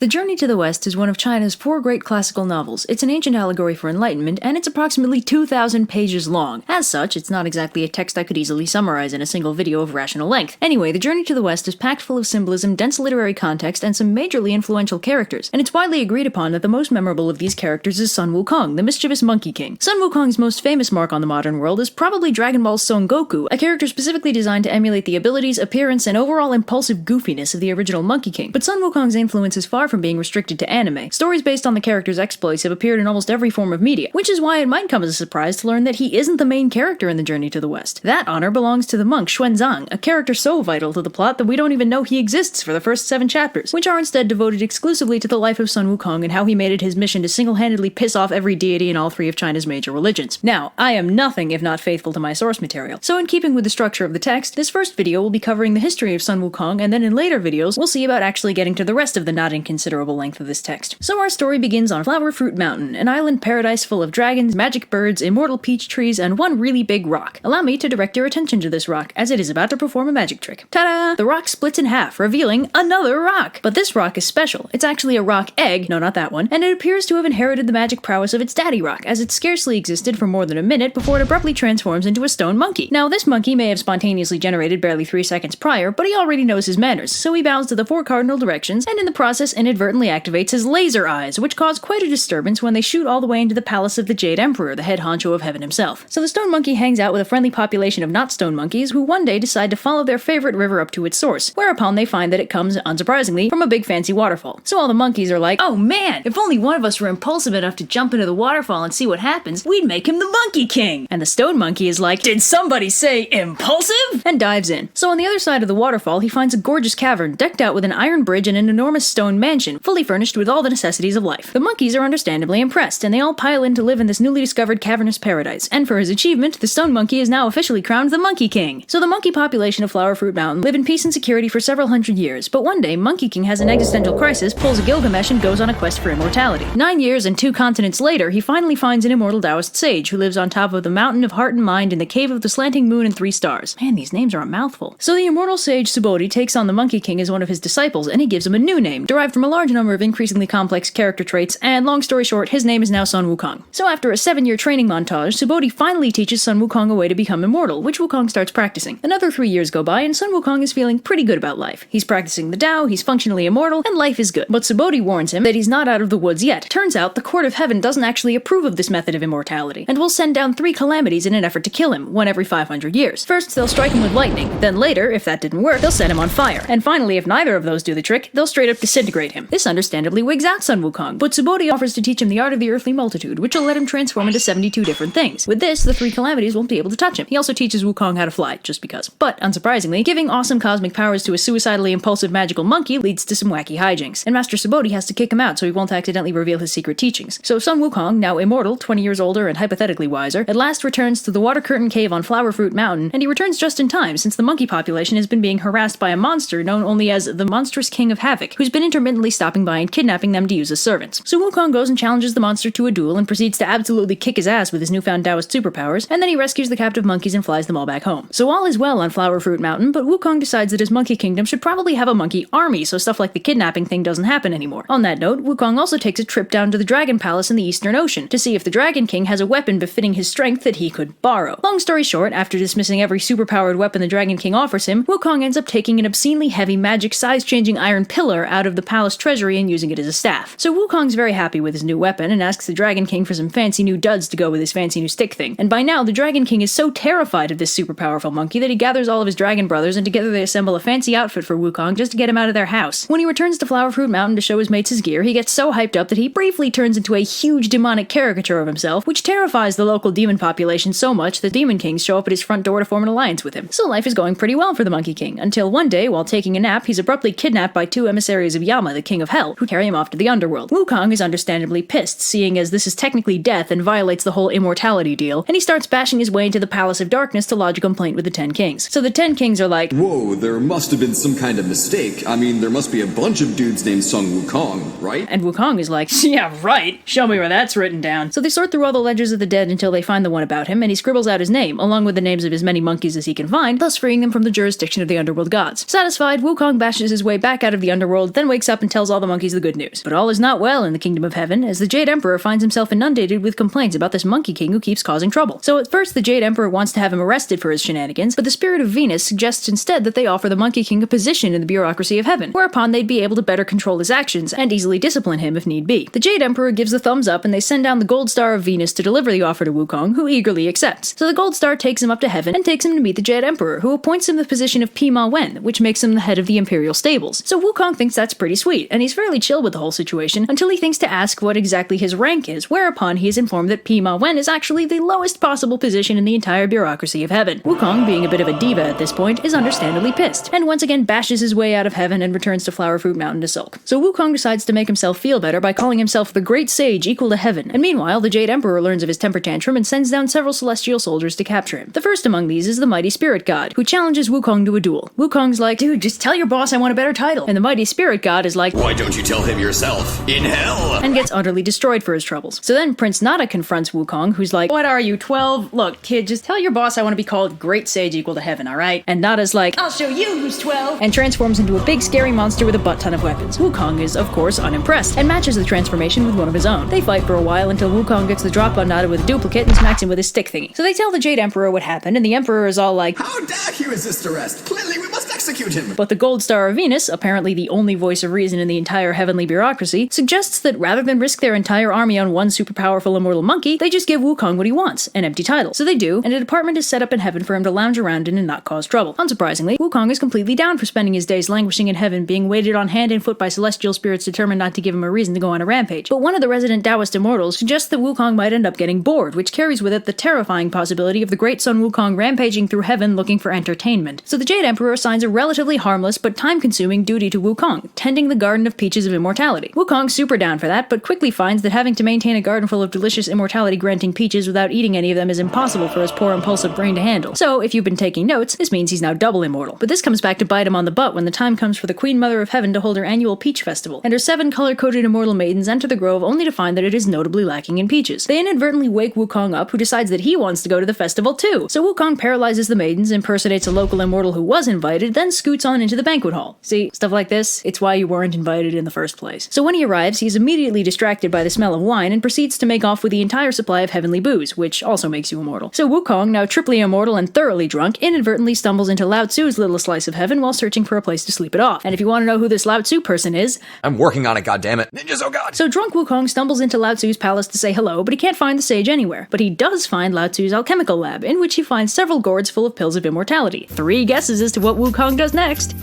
The Journey to the West is one of China's 4 great classical novels. It's an ancient allegory for enlightenment, and it's approximately 2,000 pages long. As such, it's not exactly a text I could easily summarize in a single video of rational length. Anyway, The Journey to the West is packed full of symbolism, dense literary context, and some majorly influential characters, and it's widely agreed upon that the most memorable of these characters is Sun Wukong, the mischievous Monkey King. Sun Wukong's most famous mark on the modern world is probably Dragon Ball's Son Goku, a character specifically designed to emulate the abilities, appearance, and overall impulsive goofiness of the original Monkey King. But Sun Wukong's influence is far from being restricted to anime. Stories based on the character's exploits have appeared in almost every form of media, which is why it might come as a surprise to learn that he isn't the main character in The Journey to the West. That honor belongs to the monk Xuanzang, a character so vital to the plot that we don't even know he exists for the first 7 chapters, which are instead devoted exclusively to the life of Sun Wukong and how he made it his mission to single-handedly piss off every deity in all 3 of China's major religions. Now, I am nothing if not faithful to my source material, so in keeping with the structure of the text, this first video will be covering the history of Sun Wukong, and then in later videos, we'll see about actually getting to the rest of the not inconsiderable length of this text. So our story begins on Flower Fruit Mountain, an island paradise full of dragons, magic birds, immortal peach trees, and one really big rock. Allow me to direct your attention to this rock, as it is about to perform a magic trick. Ta-da! The rock splits in half, revealing another rock! But this rock is special. It's actually a rock egg, no not that one, and it appears to have inherited the magic prowess of its daddy rock, as it scarcely existed for more than a minute before it abruptly transforms into a stone monkey. Now, this monkey may have spontaneously generated barely 3 seconds prior, but he already knows his manners, so he bows to the 4 cardinal directions, and in the process inadvertently activates his laser eyes, which cause quite a disturbance when they shoot all the way into the palace of the Jade Emperor, the head honcho of heaven himself. So the stone monkey hangs out with a friendly population of not stone monkeys who one day decide to follow their favorite river up to its source, whereupon they find that it comes, unsurprisingly, from a big fancy waterfall. So all the monkeys are like, oh man, if only one of us were impulsive enough to jump into the waterfall and see what happens, we'd make him the Monkey King! And the stone monkey is like, did somebody say impulsive? And dives in. So on the other side of the waterfall, he finds a gorgeous cavern decked out with an iron bridge and an enormous stone mansion, fully furnished with all the necessities of life. The monkeys are understandably impressed, and they all pile in to live in this newly discovered cavernous paradise, and for his achievement, the stone monkey is now officially crowned the Monkey King. So the monkey population of Flower Fruit Mountain live in peace and security for several hundred years, but one day Monkey King has an existential crisis, pulls a Gilgamesh, and goes on a quest for immortality. 9 years and 2 continents later, he finally finds an immortal Taoist sage who lives on top of the mountain of heart and mind in the cave of the slanting moon and 3 stars. Man, these names are a mouthful. So the immortal sage Subodhi takes on the Monkey King as one of his disciples, and he gives him a new name, derived from a large number of increasingly complex character traits, and long story short, his name is now Sun Wukong. So after a 7-year training montage, Subodhi finally teaches Sun Wukong a way to become immortal, which Wukong starts practicing. Another 3 years go by, and Sun Wukong is feeling pretty good about life. He's practicing the Tao, he's functionally immortal, and life is good. But Subodhi warns him that he's not out of the woods yet. Turns out, the court of heaven doesn't actually approve of this method of immortality, and will send down 3 calamities in an effort to kill him, one every 500 years. First, they'll strike him with lightning, then later, if that didn't work, they'll set him on fire. And finally, if neither of those do the trick, they'll straight up disintegrate him. This understandably wigs out Sun Wukong, but Subodhi offers to teach him the art of the earthly multitude, which will let him transform into 72 different things. With this, the 3 calamities won't be able to touch him. He also teaches Wukong how to fly, just because. But, unsurprisingly, giving awesome cosmic powers to a suicidally impulsive magical monkey leads to some wacky hijinks, and Master Subodhi has to kick him out so he won't accidentally reveal his secret teachings. So Sun Wukong, now immortal, 20 years older and hypothetically wiser, at last returns to the Water Curtain Cave on Flower Fruit Mountain, and he returns just in time since the monkey population has been being harassed by a monster known only as the Monstrous King of Havoc, who's been intermittently stopping by and kidnapping them to use as servants. So Wukong goes and challenges the monster to a duel and proceeds to absolutely kick his ass with his newfound Taoist superpowers, and then he rescues the captive monkeys and flies them all back home. So all is well on Flower Fruit Mountain, but Wukong decides that his monkey kingdom should probably have a monkey army so stuff like the kidnapping thing doesn't happen anymore. On that note, Wukong also takes a trip down to the Dragon Palace in the Eastern Ocean to see if the Dragon King has a weapon befitting his strength that he could borrow. Long story short, after dismissing every superpowered weapon the Dragon King offers him, Wukong ends up taking an obscenely heavy magic size-changing iron pillar out of the palace treasury and using it as a staff. So Wukong's very happy with his new weapon and asks the Dragon King for some fancy new duds to go with his fancy new stick thing. And by now, the Dragon King is so terrified of this super powerful monkey that he gathers all of his dragon brothers and together they assemble a fancy outfit for Wukong just to get him out of their house. When he returns to Flower Fruit Mountain to show his mates his gear, he gets so hyped up that he briefly turns into a huge demonic caricature of himself, which terrifies the local demon population so much that demon kings show up at his front door to form an alliance with him. So life is going pretty well for the Monkey King, until one day, while taking a nap, he's abruptly kidnapped by 2 emissaries of Yama, the King of Hell, who carry him off to the underworld. Wukong is understandably pissed, seeing as this is technically death and violates the whole immortality deal, and he starts bashing his way into the Palace of Darkness to lodge a complaint with the 10 Kings. So the 10 Kings are like, whoa, there must have been some kind of mistake. I mean, there must be a bunch of dudes named Sun Wukong, right? And Wukong is like, yeah, right. Show me where that's written down. So they sort through all the ledgers of the dead until they find the one about him, and he scribbles out his name, along with the names of as many monkeys as he can find, thus freeing them from the jurisdiction of the underworld gods. Satisfied, Wukong bashes his way back out of the underworld, then wakes up and and tells all the monkeys the good news. But all is not well in the Kingdom of Heaven, as the Jade Emperor finds himself inundated with complaints about this Monkey King who keeps causing trouble. So at first the Jade Emperor wants to have him arrested for his shenanigans, but the Spirit of Venus suggests instead that they offer the Monkey King a position in the bureaucracy of heaven, whereupon they'd be able to better control his actions and easily discipline him if need be. The Jade Emperor gives the thumbs up and they send down the Gold Star of Venus to deliver the offer to Wukong, who eagerly accepts. So the Gold Star takes him up to heaven and takes him to meet the Jade Emperor, who appoints him the position of Pima Wen, which makes him the head of the Imperial Stables. So Wukong thinks that's pretty sweet, and he's fairly chill with the whole situation until he thinks to ask what exactly his rank is, whereupon he is informed that Pima Wen is actually the lowest possible position in the entire bureaucracy of heaven. Wukong, being a bit of a diva at this point, is understandably pissed, and once again bashes his way out of heaven and returns to Flower Fruit Mountain to sulk. So Wukong decides to make himself feel better by calling himself the Great Sage equal to heaven, and meanwhile the Jade Emperor learns of his temper tantrum and sends down several celestial soldiers to capture him. The first among these is the Mighty Spirit God, who challenges Wukong to a duel. Wukong's like, dude, just tell your boss I want a better title. And the Mighty Spirit God is like, Why don't you tell him yourself? In hell! And gets utterly destroyed for his troubles. So then Prince Nada confronts Wukong, who's like, what are you, 12? Look, kid, just tell your boss I want to be called Great Sage equal to heaven, alright? And Nada's like, I'll show you who's 12! And transforms into a big scary monster with a butt ton of weapons. Wukong is, of course, unimpressed, and matches the transformation with one of his own. They fight for a while until Wukong gets the drop on Nada with a duplicate and smacks him with his stick thingy. So they tell the Jade Emperor what happened, and the Emperor is all like, How dare he resist arrest? Clearly we must execute him! but the Gold Star of Venus, apparently the only voice of reason in the entire heavenly bureaucracy, suggests that rather than risk their entire army on one super powerful immortal monkey, they just give Wukong what he wants, an empty title. So they do, and a department is set up in heaven for him to lounge around in and not cause trouble. Unsurprisingly, Wukong is completely down for spending his days languishing in heaven, being waited on hand and foot by celestial spirits determined not to give him a reason to go on a rampage. But one of the resident Taoist immortals suggests that Wukong might end up getting bored, which carries with it the terrifying possibility of the great Sun Wukong rampaging through heaven looking for entertainment. So the Jade Emperor assigns a relatively harmless but time-consuming duty to Wukong, tending the Garden of Peaches of Immortality. Wukong's super down for that, but quickly finds that having to maintain a garden full of delicious immortality-granting peaches without eating any of them is impossible for his poor impulsive brain to handle. So, if you've been taking notes, this means he's now double immortal. But this comes back to bite him on the butt when the time comes for the Queen Mother of Heaven to hold her annual Peach Festival, and her 7 color-coded immortal maidens enter the grove only to find that it is notably lacking in peaches. They inadvertently wake Wukong up, who decides that he wants to go to the festival too. So Wukong paralyzes the maidens, impersonates a local immortal who was invited, then scoots on into the banquet hall. See, stuff like this, it's why you weren't invited in the first place. So when he arrives, he's immediately distracted by the smell of wine and proceeds to make off with the entire supply of heavenly booze, which also makes you immortal. So Wukong, now triply immortal and thoroughly drunk, inadvertently stumbles into Lao Tzu's little slice of heaven while searching for a place to sleep it off. And if you want to know who this Lao Tzu person is, I'm working on it, goddammit. Ninjas, oh god! So drunk Wukong stumbles into Lao Tzu's palace to say hello, but he can't find the sage anywhere. But he does find Lao Tzu's alchemical lab, in which he finds several gourds full of pills of immortality. 3 guesses as to what Wukong does next.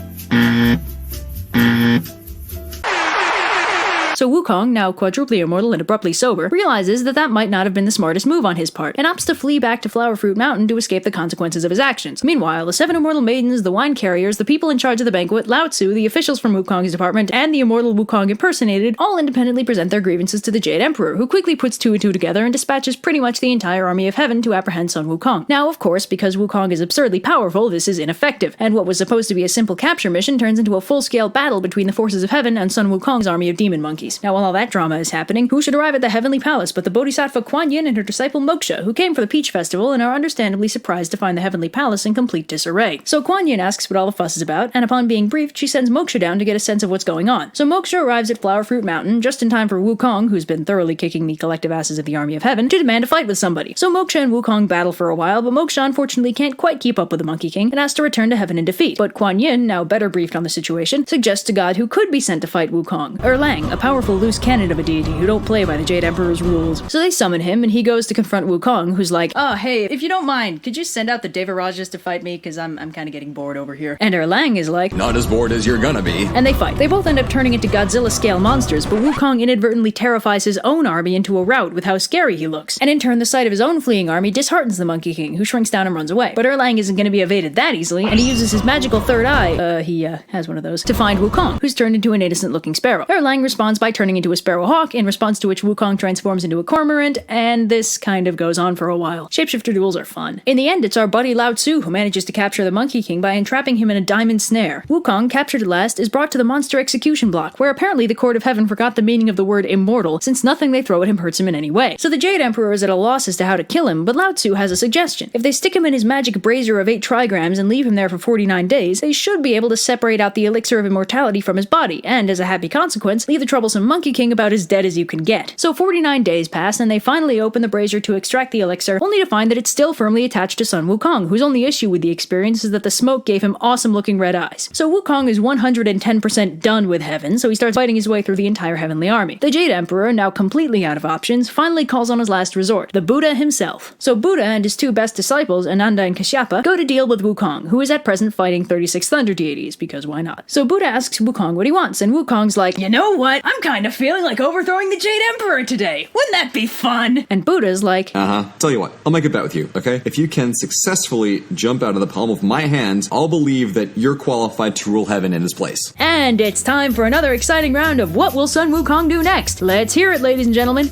So Wukong, now quadruply immortal and abruptly sober, realizes that that might not have been the smartest move on his part, and opts to flee back to Flower Fruit Mountain to escape the consequences of his actions. Meanwhile, the 7 immortal maidens, the wine carriers, the people in charge of the banquet, Lao Tzu, the officials from Wukong's department, and the immortal Wukong impersonated, all independently present their grievances to the Jade Emperor, who quickly puts 2 and 2 together and dispatches pretty much the entire army of heaven to apprehend Sun Wukong. Now, of course, because Wukong is absurdly powerful, this is ineffective, and what was supposed to be a simple capture mission turns into a full-scale battle between the forces of heaven and Sun Wukong's army of demon monkeys. Now, while all that drama is happening, who should arrive at the heavenly palace but the Bodhisattva Kuan Yin and her disciple Moksha, who came for the Peach Festival and are understandably surprised to find the heavenly palace in complete disarray. So Kuan Yin asks what all the fuss is about, and upon being briefed, she sends Moksha down to get a sense of what's going on. So Moksha arrives at Flower Fruit Mountain just in time for Wukong, who's been thoroughly kicking the collective asses of the army of heaven, to demand a fight with somebody. So Moksha and Wukong battle for a while, but Moksha unfortunately can't quite keep up with the Monkey King and has to return to heaven in defeat. But Kuan Yin, now better briefed on the situation, suggests a god who could be sent to fight Wukong, Erlang, a powerful loose cannon of a deity who don't play by the Jade Emperor's rules. So they summon him, and he goes to confront Wukong, who's like, oh, hey, if you don't mind, could you send out the Devarajas to fight me? Because I'm kind of getting bored over here. And Erlang is like, Not as bored as you're gonna be. and they fight. They both end up turning into Godzilla-scale monsters, but Wukong inadvertently terrifies his own army into a rout with how scary he looks. And in turn, the sight of his own fleeing army disheartens the Monkey King, who shrinks down and runs away. But Erlang isn't going to be evaded that easily, and he uses his magical third eye, he has one of those, to find Wukong, who's turned into an innocent-looking sparrow. Erlang responds by by turning into a sparrowhawk, in response to which Wukong transforms into a cormorant, and this kind of goes on for a while. Shapeshifter duels are fun. In the end, it's our buddy Lao Tzu who manages to capture the Monkey King by entrapping him in a diamond snare. Wukong, captured at last, is brought to the monster execution block, where apparently the Court of Heaven forgot the meaning of the word immortal, since nothing they throw at him hurts him in any way. So the Jade Emperor is at a loss as to how to kill him, but Lao Tzu has a suggestion. If they stick him in his magic brazier of 8 trigrams and leave him there for 49 days, they should be able to separate out the elixir of immortality from his body, and as a happy consequence, leave the troublesome Monkey King about as dead as you can get. So 49 days pass, and they finally open the brazier to extract the elixir, only to find that it's still firmly attached to Sun Wukong, whose only issue with the experience is that the smoke gave him awesome-looking red eyes. So Wukong is 110% done with heaven, so he starts fighting his way through the entire heavenly army. The Jade Emperor, now completely out of options, finally calls on his last resort, the Buddha himself. So Buddha and his 2 best disciples, Ananda and Kashyapa, go to deal with Wukong, who is at present fighting 36 thunder deities, because why not? So Buddha asks Wukong what he wants, and Wukong's like, "You know what? I'm kind of feeling like overthrowing the Jade Emperor today. Wouldn't that be fun?" And Buddha's like, Tell you what, I'll make a bet with you, okay? If you can successfully jump out of the palm of my hand, I'll believe that you're qualified to rule heaven in his place. And it's time for another exciting round of What Will Sun Wukong Do Next? Let's hear it, ladies and gentlemen.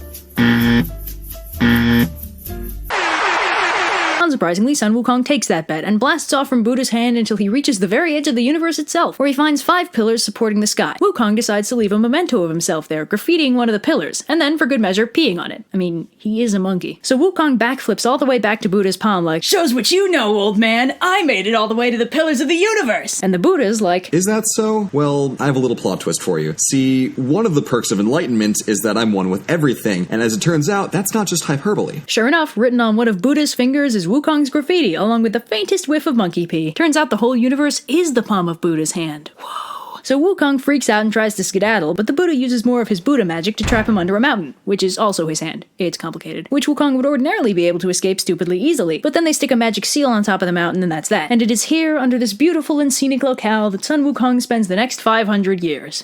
Unsurprisingly, Sun Wukong takes that bet and blasts off from Buddha's hand until he reaches the very edge of the universe itself, where he finds 5 pillars supporting the sky. Wukong decides to leave a memento of himself there, graffitiing one of the pillars, and then, for good measure, peeing on it. I mean, he is a monkey. So Wukong backflips all the way back to Buddha's palm like, "Shows what you know, old man! I made it all the way to the pillars of the universe!" And the Buddha's like, Is that so? Well, I have a little plot twist for you. See, one of the perks of enlightenment is that I'm one with everything, and as it turns out, that's not just hyperbole. Sure enough, written on one of Buddha's fingers is Wukong's graffiti, along with the faintest whiff of monkey pee. Turns out the whole universe is the palm of Buddha's hand. Whoa. So Wukong freaks out and tries to skedaddle, but the Buddha uses more of his Buddha magic to trap him under a mountain, which is also his hand. It's complicated. Which Wukong would ordinarily be able to escape stupidly easily, but then they stick a magic seal on top of the mountain and that's that. And it is here, under this beautiful and scenic locale, that Sun Wukong spends the next 500 years.